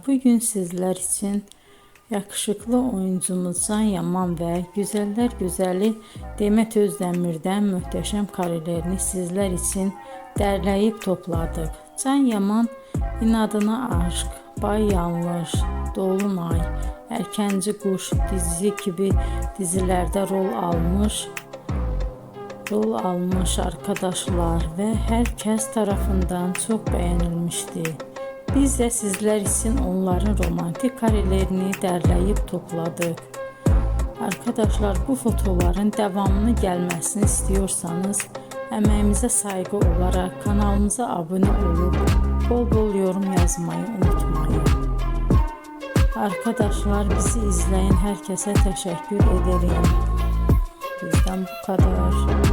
bugün sizler için yakışıklı oyuncumuz Can Yaman ve güzeller güzeli Demet Özdemir'den muhteşem karelerini sizler için derleyip topladık. Can Yaman İnadına Aşk, Bay Yanlış, Dolunay, Erkenci Kuş dizi gibi dizilerde rol almış arkadaşlar ve herkes tarafından çok beğenilmişti. Biz de sizler için onların romantik karelerini derleyip topladık. Arkadaşlar, bu fotoların devamını gelmesini istiyorsanız emeğimize saygı olarak kanalımıza abone olup bol bol yorum yazmayı unutmayın. Arkadaşlar, bizi izleyen herkese teşekkür ederim. Bizden bu kadar.